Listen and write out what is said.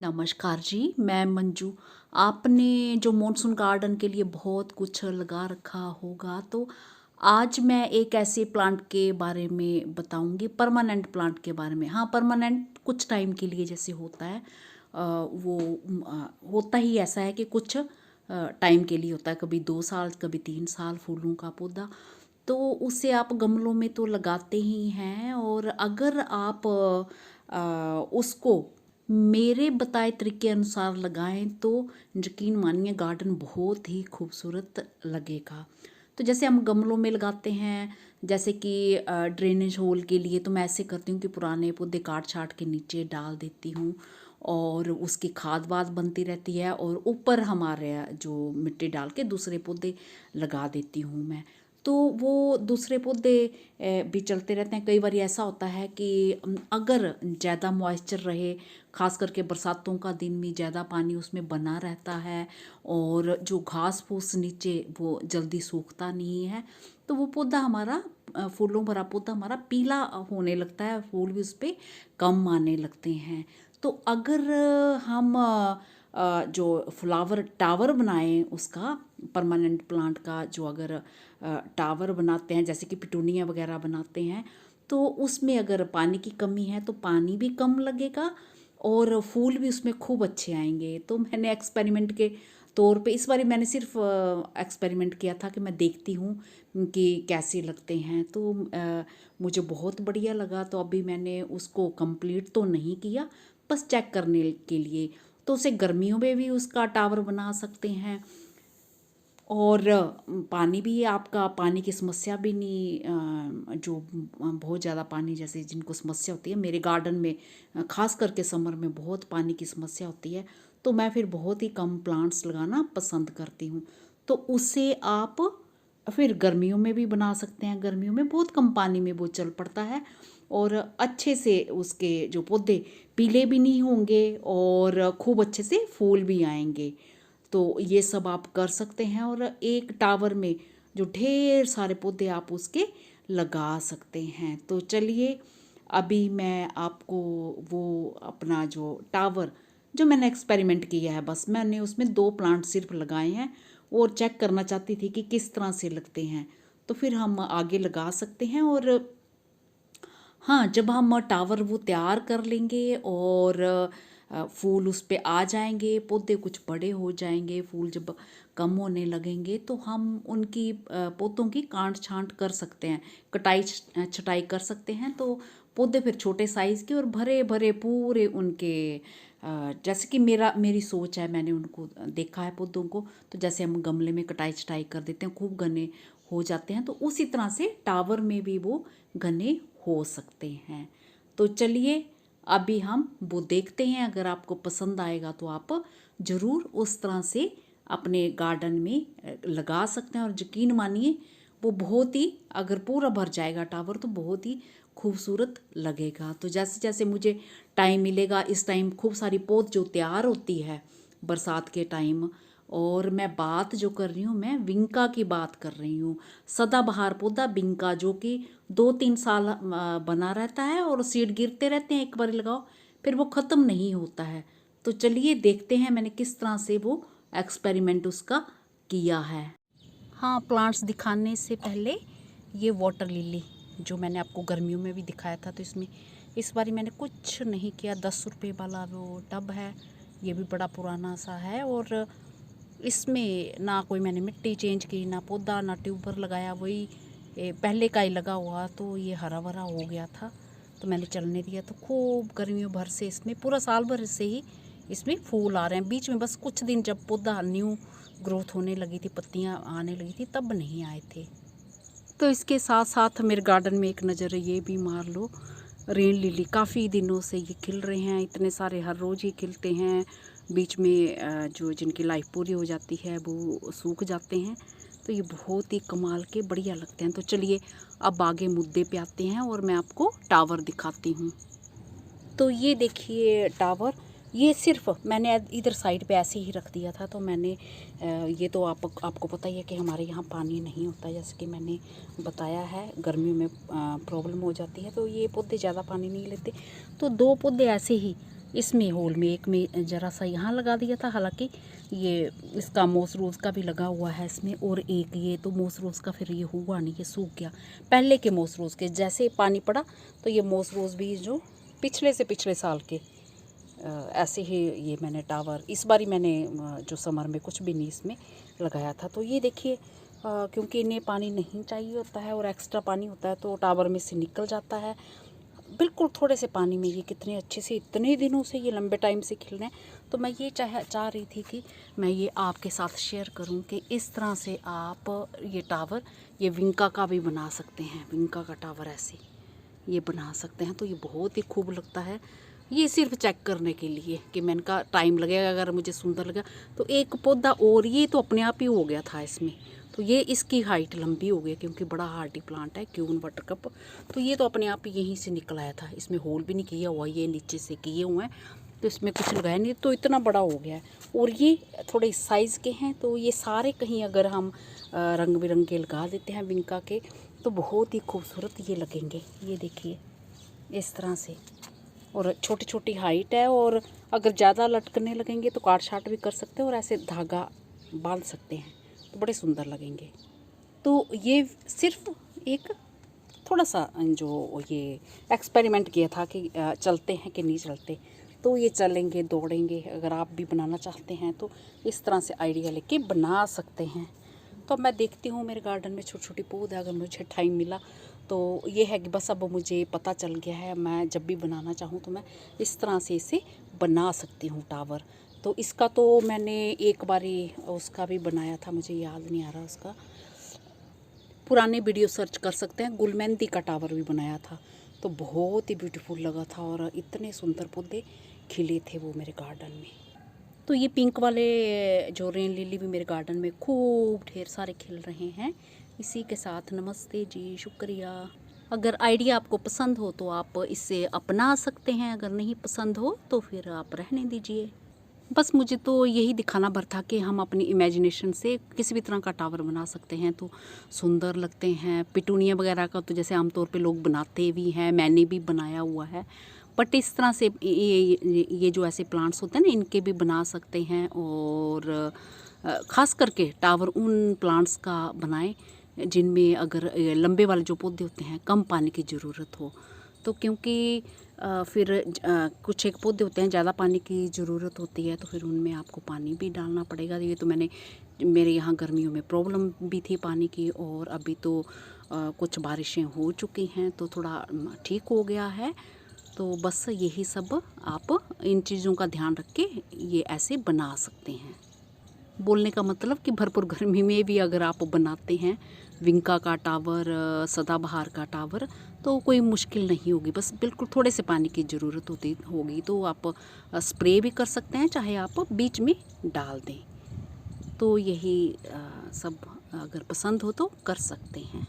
नमस्कार जी, मैं मंजू। आपने जो मॉनसून गार्डन के लिए बहुत कुछ लगा रखा होगा, तो आज मैं एक ऐसे प्लांट के बारे में बताऊंगी, परमानेंट प्लांट के बारे में। हाँ, परमानेंट कुछ टाइम के लिए जैसे होता है, होता ही ऐसा है कि कुछ टाइम के लिए होता है, कभी 2 साल, कभी 3 साल फूलों का पौधा। तो उसे आप गमलों में तो लगाते ही हैं, और अगर आप उसको मेरे बताए तरीके अनुसार लगाएं तो यकीन मानिए गार्डन बहुत ही खूबसूरत लगेगा। तो जैसे हम गमलों में लगाते हैं, जैसे कि ड्रेनेज होल के लिए, तो मैं ऐसे करती हूँ कि पुराने पौधे काट छाट के नीचे डाल देती हूँ, और उसकी खाद वाद बनती रहती है, और ऊपर हमारे जो मिट्टी डाल के दूसरे पौधे लगा देती हूँ मैं। तो वो दूसरे पौधे भी चलते रहते हैं। कई बार ऐसा होता है कि अगर ज़्यादा मॉइस्चर रहे, खास करके बरसातों का दिन में ज़्यादा पानी उसमें बना रहता है, और जो घास फूस नीचे वो जल्दी सूखता नहीं है, तो वो पौधा हमारा, फूलों भरा पौधा हमारा पीला होने लगता है, फूल भी उस पर कम आने लगते हैं। तो अगर हम जो फ्लावर टावर बनाएं, उसका परमानेंट प्लांट का जो अगर टावर बनाते हैं, जैसे कि पिटूनिया वगैरह बनाते हैं, तो उसमें अगर पानी की कमी है तो पानी भी कम लगेगा, और फूल भी उसमें खूब अच्छे आएंगे। तो मैंने एक्सपेरिमेंट के तौर पे इस बार मैंने सिर्फ एक्सपेरिमेंट किया था कि मैं देखती हूँ कि कैसे लगते हैं। तो मुझे बहुत बढ़िया लगा। तो अभी मैंने उसको कंप्लीट तो नहीं किया, बस चेक करने के लिए। तो उसे गर्मियों में भी उसका टावर बना सकते हैं, और पानी भी, आपका पानी की समस्या भी नहीं, जो बहुत ज़्यादा पानी जैसे जिनको समस्या होती है, मेरे गार्डन में ख़ास करके समर में बहुत पानी की समस्या होती है, तो मैं फिर बहुत ही कम प्लांट्स लगाना पसंद करती हूँ। तो उसे आप फिर गर्मियों में भी बना सकते हैं। गर्मियों में बहुत कम पानी में वो चल पड़ता है, और अच्छे से उसके जो पौधे पीले भी नहीं होंगे, और खूब अच्छे से फूल भी आएंगे। तो ये सब आप कर सकते हैं, और एक टावर में जो ढेर सारे पौधे आप उसके लगा सकते हैं। तो चलिए, अभी मैं आपको वो अपना जो टावर जो मैंने एक्सपेरिमेंट किया है, बस मैंने उसमें 2 प्लांट सिर्फ लगाए हैं, और चेक करना चाहती थी कि किस तरह से लगते हैं, तो फिर हम आगे लगा सकते हैं। और हाँ, जब हम टावर वो तैयार कर लेंगे, और फूल उस पे आ जाएंगे, पौधे कुछ बड़े हो जाएंगे, फूल जब कम होने लगेंगे, तो हम उनकी पौधों की काट छांट कर सकते हैं, कटाई छटाई कर सकते हैं। तो पौधे फिर छोटे साइज़ के और भरे भरे पूरे उनके, जैसे कि मेरी सोच है, मैंने उनको देखा है पौधों को, तो जैसे हम गमले में कटाई छटाई कर देते हैं, खूब घने हो जाते हैं, तो उसी तरह से टावर में भी वो घने हो सकते हैं। तो चलिए, अभी हम वो देखते हैं। अगर आपको पसंद आएगा तो आप ज़रूर उस तरह से अपने गार्डन में लगा सकते हैं, और यकीन मानिए वो बहुत ही, अगर पूरा भर जाएगा टावर, तो बहुत ही खूबसूरत लगेगा। तो जैसे जैसे मुझे टाइम मिलेगा, इस टाइम खूब सारी पौध जो तैयार होती है बरसात के टाइम, और मैं बात जो कर रही हूँ, मैं विंका की बात कर रही हूँ, सदाबहार पौधा विंका, जो कि 2-3 साल बना रहता है, और सीड गिरते रहते हैं, एक बार लगाओ फिर वो ख़त्म नहीं होता है। तो चलिए देखते हैं मैंने किस तरह से वो एक्सपेरिमेंट उसका किया है। हाँ, प्लांट्स दिखाने से पहले ये वाटर लिली जो मैंने आपको गर्मियों में भी दिखाया था, तो इसमें इस बार मैंने कुछ नहीं किया। 10 रुपये वाला वो टब है, ये भी बड़ा पुराना सा है, और इसमें ना कोई मैंने मिट्टी चेंज की, ना पौधा, ना ट्यूबर लगाया, वही पहले का ही लगा हुआ। तो ये हरा भरा हो गया था, तो मैंने चलने दिया। तो खूब गर्मियों भर से इसमें, पूरा साल भर से ही इसमें फूल आ रहे हैं। बीच में बस कुछ दिन जब पौधा न्यू ग्रोथ होने लगी थी, पत्तियां आने लगी थी, तब नहीं आए थे। तो इसके साथ साथ मेरे गार्डन में एक नज़र ये भी मार लो, रेन लिली। काफ़ी दिनों से ये खिल रहे हैं, इतने सारे हर रोज़ ही खिलते हैं। बीच में जो जिनकी लाइफ पूरी हो जाती है वो सूख जाते हैं। तो ये बहुत ही कमाल के बढ़िया लगते हैं। तो चलिए, अब आगे मुद्दे पे आते हैं, और मैं आपको टावर दिखाती हूँ। तो ये देखिए टावर, ये सिर्फ मैंने इधर साइड पे ऐसे ही रख दिया था। तो मैंने ये तो आपको पता ही है कि हमारे यहाँ पानी नहीं होता, जैसे कि मैंने बताया है, गर्मियों में प्रॉब्लम हो जाती है, तो ये पौधे ज़्यादा पानी नहीं लेते। तो 2 पौधे ऐसे ही इसमें होल में एक में ज़रा सा यहाँ लगा दिया था, हालांकि ये इसका मोस रोज़ का भी लगा हुआ है इसमें, और एक ये तो मोस रोज़ का फिर ये हुआ नहीं, ये सूख गया। पहले के मोस रोज़ के जैसे पानी पड़ा तो ये मोस रोज़ भी जो पिछले से पिछले साल के ऐसे ही ये मैंने टावर इस बारी मैंने जो समर में कुछ भी नहीं इसमें लगाया था। तो ये देखिए क्योंकि इन्हें पानी नहीं चाहिए होता है और एक्स्ट्रा पानी होता है तो टावर में से निकल जाता है। बिल्कुल थोड़े से पानी में ये कितने अच्छे से इतने दिनों से ये लंबे टाइम से खिल रहे हैं। तो मैं ये चाह रही थी कि मैं ये आपके साथ शेयर करूं कि इस तरह से आप ये टावर ये विंका का भी बना सकते हैं। विंका का टावर ऐसे ये बना सकते हैं तो ये बहुत ही खूब लगता है। ये सिर्फ चेक करने के लिए कि मैंने कहा टाइम लगेगा, अगर मुझे सुंदर लगा तो एक पौधा और ये तो अपने आप ही हो गया था इसमें। तो ये इसकी हाइट लंबी हो गई क्योंकि बड़ा हार्डी प्लांट है क्यून बटरकप। तो ये तो अपने आप ही यहीं से निकल आया था, इसमें होल भी नहीं किया हुआ, ये नीचे से किए हुए हैं तो इसमें कुछ लगाया नहीं, तो इतना बड़ा हो गया है। और ये थोड़े साइज़ के हैं तो ये सारे कहीं अगर हम रंग बिरंगे लगा देते हैं विंका के तो बहुत ही खूबसूरत ये लगेंगे। ये देखिए इस तरह से, और छोटी छोटी हाइट है, और अगर ज़्यादा लटकने लगेंगे तो काट छाट भी कर सकते हैं और ऐसे धागा बांध सकते हैं तो बड़े सुंदर लगेंगे। तो ये सिर्फ एक थोड़ा सा जो ये एक्सपेरिमेंट किया था कि चलते हैं कि नहीं चलते। तो ये चलेंगे दौड़ेंगे, अगर आप भी बनाना चाहते हैं तो इस तरह से आइडिया लेके बना सकते हैं। तो मैं देखती हूँ मेरे गार्डन में छोटी छोटी पौधे, अगर मुझे टाइम मिला तो ये है कि बस अब मुझे पता चल गया है, मैं जब भी बनाना चाहूँ तो मैं इस तरह से इसे बना सकती हूँ टावर। तो इसका तो मैंने एक बारी उसका भी बनाया था, मुझे याद नहीं आ रहा उसका, पुराने वीडियो सर्च कर सकते हैं, गुलमेंदी का टावर भी बनाया था तो बहुत ही ब्यूटीफुल लगा था और इतने सुंदर पौधे खिले थे वो मेरे गार्डन में। तो ये पिंक वाले जो रेन लिली भी मेरे गार्डन में खूब ढेर सारे खिल रहे हैं। इसी के साथ नमस्ते जी, शुक्रिया। अगर आइडिया आपको पसंद हो तो आप इसे अपना सकते हैं, अगर नहीं पसंद हो तो फिर आप रहने दीजिए। बस मुझे तो यही दिखाना भर था कि हम अपनी इमेजिनेशन से किसी भी तरह का टावर बना सकते हैं तो सुंदर लगते हैं। पिटूनिया वगैरह का तो जैसे आमतौर पे लोग बनाते भी हैं, मैंने भी बनाया हुआ है, बट इस तरह से ये जो ऐसे प्लांट्स होते हैं ना, इनके भी बना सकते हैं। और ख़ास करके टावर उन प्लांट्स का बनाएं जिनमें अगर लंबे वाले जो पौधे होते हैं कम पानी की ज़रूरत हो। तो क्योंकि फिर कुछ एक पौधे होते हैं ज़्यादा पानी की ज़रूरत होती है तो फिर उनमें आपको पानी भी डालना पड़ेगा। ये तो मेरे यहाँ गर्मियों में प्रॉब्लम भी थी पानी की, और अभी तो कुछ बारिशें हो चुकी हैं तो थोड़ा ठीक हो गया है। तो बस यही सब आप इन चीज़ों का ध्यान रख के ये ऐसे बना सकते हैं। बोलने का मतलब कि भरपूर गर्मी में भी अगर आप बनाते हैं विंका का टावर, सदाबहार का टावर, तो कोई मुश्किल नहीं होगी। बस बिल्कुल थोड़े से पानी की ज़रूरत होगी तो आप स्प्रे भी कर सकते हैं, चाहे आप बीच में डाल दें। तो यही सब अगर पसंद हो तो कर सकते हैं।